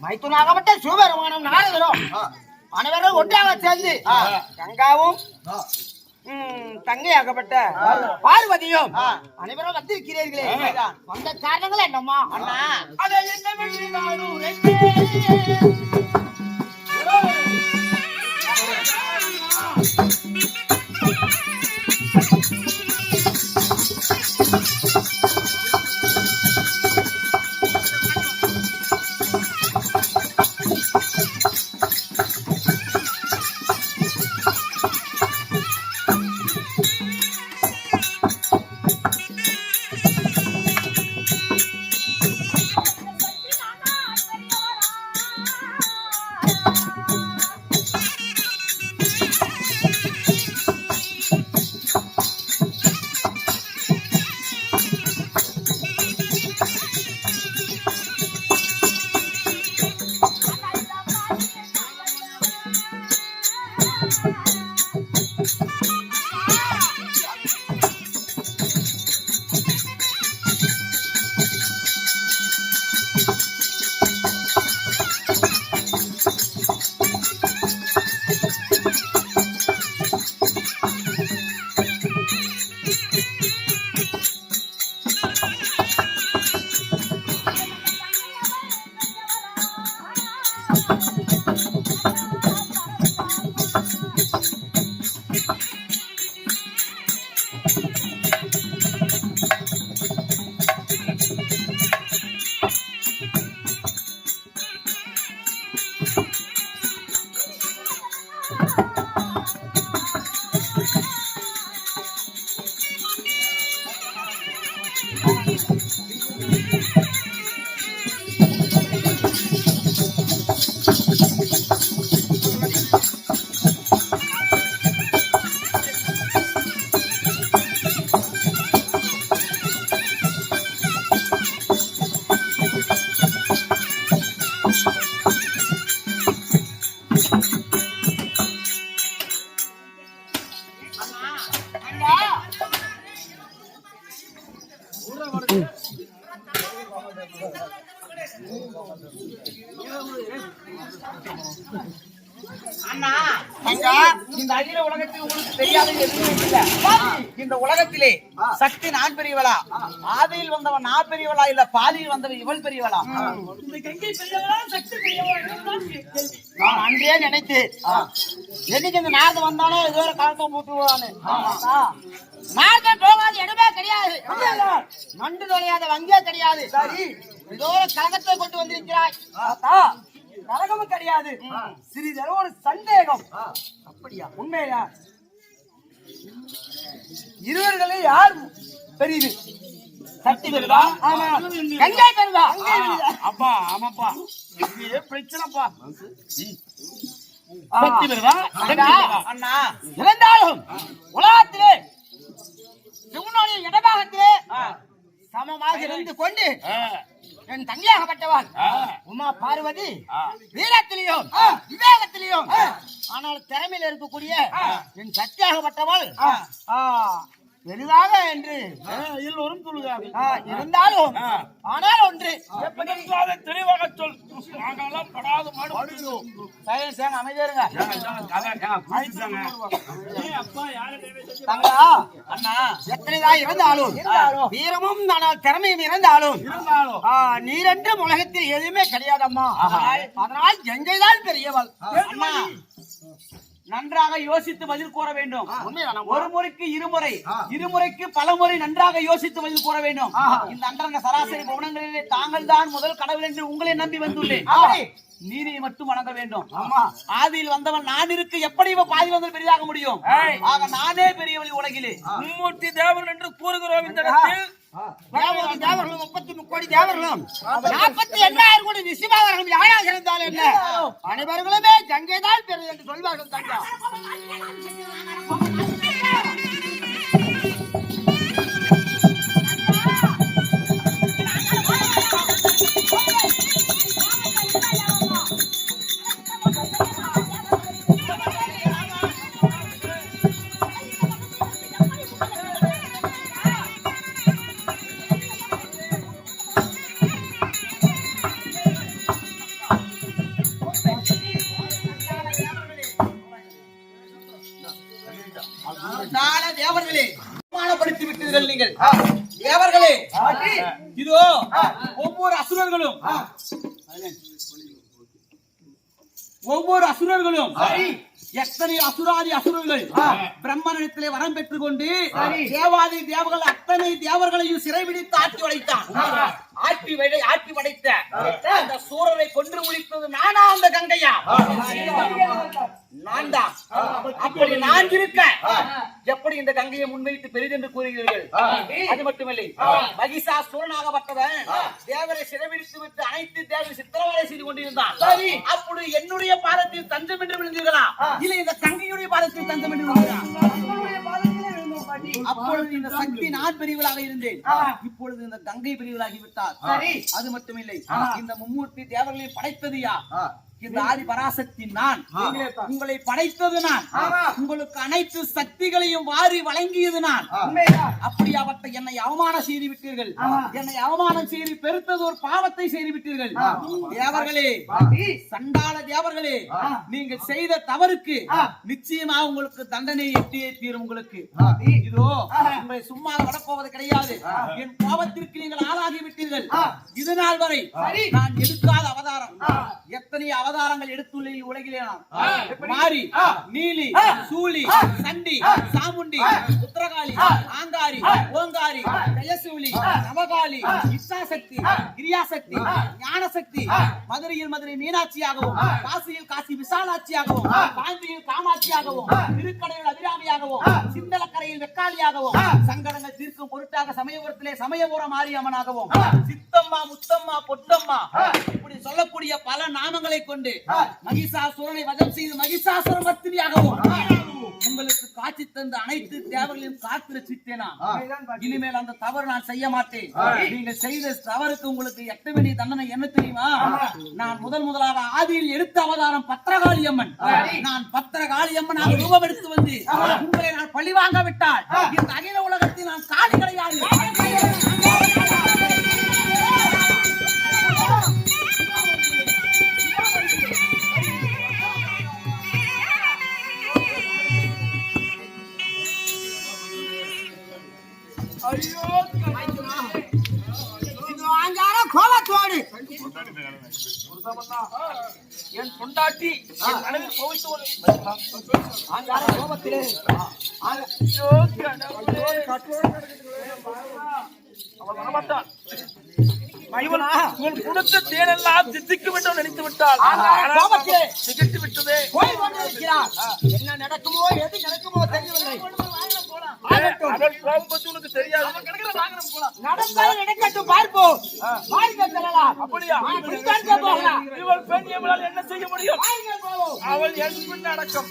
மைத்துனாகப்பட்ட சிவபெருமானும் நாரதரும் அனைவரும் ஒன்றாக சேர்ந்து கங்காவும் தங்கையாகப்பட்ட பார்வதியும் அனைவரும் வந்திருக்கிறீர்களே, வந்த காரணங்கள் என்னம்மா? அண்ணா அதை இந்த அகில உலகத்தில் உங்களுக்கு தெரியாதது எதுவுமே இல்லை. இந்த உலகத்திலே சக்தி நான் பெரியவளா, ஆதியில் வந்தவன் நான் பெரியவளா, இல்ல பாதியில் வந்தவன் இவள் பெரியவளா? நான் அன்றே நினைத்து எதுக்கு இந்த நாரதம் வந்தானோ ஏதோ ஒரு காலத்தை மூட்டுவான்னு. நாரதம் போகாது இடமே கிடையாது, நண்டு தொலையாத வங்கியே கிடையாது. ஏதோ ஒரு கழகத்தை கொண்டு வந்திருக்கிறாய். கழகமும் கிடையாது, சிறிதளவு ஒரு சந்தேகம். அப்படியா? உண்மையா? இருவர்களே யார் பெரியது? சக்தி பெருதா? ஆமா. கங்கை பெருதா? அப்பா ஆமாப்பா, இது பிரச்சனைப்பா. சக்தி பெருதா? அண்ணா இருந்தாலும் உலகத்திலே உன்னுடைய இடபாகத்திலே சமமாக இருந்து கொண்டு என் தங்கையாகப்பட்டவள் உமா பார்வதி வீரத்திலையும் விவேகத்திலையும் ஆனால் திறமையில் இருக்கக்கூடிய என் சக்தியாகப்பட்டவள் பெரிதாக என்று எல்லோரும் சொல்லுகிறார்கள். இருந்தாலும் ஆனால் ஒன்று தெளிவாக சொல். நாங்கெல்லாம் படாத மாடுவோம். அமைதியா இருங்க. அண்ணா எத்தனைதான் இருந்தாலும் வீரமும் ஆனால் திறமையும் இருந்தாலும் நீரென்று உலகத்தில் எதுவுமே கிடையாதம்மா. அதனால் கங்கைதான் பெரியவள். அண்ணா நன்றாக யோசித்து பதில் கூற வேண்டும். ஒரு முறைக்கு இருமுறை, இருமுறைக்கு பலமுறை நன்றாக யோசித்து பதில் கூற வேண்டும். இந்த அந்தரங்க சராசரி பவனங்களிலே தாங்கள் தான் முதல் கடவுள் என்று உங்களை நம்பி வந்துள்ளேன். நீரை மட்டும் வணங்க வேண்டும். ஆதியில் வந்தவன் நான் இருக்கு, எப்படி இவ பாதி வந்து பெரிதாக முடியும்? ஆக நானே பெரியவழி உலகிலே மும்மூர்த்தி தேவர்கள் என்று கூறுகிறோம். இந்த இடத்தில் தேவர்களும் 33 கோடி தேவர்களும் 48,000 கோடி ரிஷிமாவர்களும் யாராக இருந்தாலும் என்ன அனைவர்களுமே கங்கைதான் பெரியது என்று சொல்வார்கள். தங்கா விட்டீர்கள் நீங்கள். தேவர்களே, இதோ ஒவ்வொரு அசுரர்களும் எத்தனை அசுராதி அசுரர்கள் பிரம்மனிடத்திலே வரம் பெற்றுக் கொண்டு தேவாதி தேவர்கள் அத்தனை தேவர்களையும் சிறைபிடித்து ஆட்டி வளைத்தான். ஆட்டி படைத்த அந்த சூரரை கொன்று முடித்தது நானா அந்த கங்கையா? நான் தான். அப்படி நான் இருக்க எப்படி இந்த கங்கையை முன்வைத்து பெரிதென்று கூறுகிறீர்கள்? அது மட்டுமில்லை, மகிஷாசூரனாகப்பட்டவன் தேவரை சிறைபிடித்து விட்டு அனைத்து தேவரை சித்திரவதை செய்து கொண்டிருந்தான். அப்படி என்னுடைய பாதத்தில் தஞ்சம் என்று விழுந்தீர்களா, இல்லை இந்த கங்கையுடைய பாதத்தில் தஞ்சம் என்று விழுந்தீர்களா? அப்பொழுது இந்த சக்தி நான் பிரிவுகளாக இருந்தேன், இப்பொழுது இந்த கங்கை பிரிவுகளாகி விட்டார். அது மட்டுமில்லை, இந்த மும்மூர்த்தி தேவர்களை படைத்தது யார்? இந்த ஆதி பராசக்தி நான். உங்களை படைத்தது நான், உங்களுக்கு அனைத்து சக்திகளையும் வாரி வழங்கியது நான். அப்படியாவட்ட என்னை அவமானம் செய்து விட்டீர்கள். என்னை அவமானம் செய்து பெருத்தது ஒரு பாவத்தை செய்து விட்டீர்கள். தேவர்களே, சண்டாள தேவர்களே, நீங்கள் செய்த தவறுக்கு நிச்சயமா உங்களுக்கு தண்டனை எட்டியே தீரும். உங்களுக்கு இதோ உங்களை சும்மா வரப்போவது கிடையாது. என் கோபத்திற்கு நீங்கள் ஆளாகி விட்டீர்கள். இது நாள் வரை நான் எடுக்காத அவதாரம் எத்தனை அவதாரங்கள் எடுத்துள்ள உலகிலே மாரி, நீலி, சூலி, சண்டி, சாமுண்டி, உத்தரகாளி, ஆங்காரி, ஓங்காரி, ஜெயசூலி, நவகாளி, இச்சாசக்தி, கிரியாசக்தி, ஞானசக்தி, மதுரையில் மதுரை மீனாட்சியாகவும், காசியில் காசி விசாலாட்சியாகவும், காஞ்சியில் காமாட்சியாகவும், திருக்கடையில் அபிராமியாகவும், சிந்தலக்கரையில் வெக்காளியாகவும், சங்கடங்கள் தீர்க்கும் பொருட்டாக சமயபுரத்திலே சமயபுரம் மாரியம்மனாகவும், சித்தம்மா, முத்தம்மா, பொட்டம்மா, இப்படி சொல்லக்கூடிய பல நாமங்களை கொண்டு மகிஷாசுரனை வதம் செய்து மகிஷாசுர மர்த்தினியாகவும் உங்களுக்கு காட்சி தந்த அனைத்து தேவர்களையும் காத்து ரசித்தேனா? இனிமேல் அந்த தவறு நான் செய்ய மாட்டேன். நீங்கள் செய்த தவறுக்கு உங்களுக்கு எட்ட வேண்டிய தண்டனை என்ன தெரியுமா? நான் முதலாக ஆதியில் எடுத்த அவதாரம் பத்திரகாளி அம்மன். நான் பத்திரகாளி அம்மனாக ரூபம் எடுத்து வந்து உங்களை நான் பழி வாங்க விட்டால் இந்த அகில உலகத்தில் நான் காலி கிடையாது. கோபத்தோடு என் பொண்டாட்டி என் மனைவி கோபத்திலே கொடுத்த தேனெல்லாம் தித்திக்கும் என்று நினைத்து விட்டால் திகட்டு விட்டதே. என்ன நடக்குமோ எது நடக்குமோ தெரியவில்லை. உனக்கு தெரியாது. நடக்கட்டும், பார்ப்போம். அப்படியா? இவள் பெண் எவளால் என்ன செய்ய முடியும்? அவள் என் பின் அடக்கம்.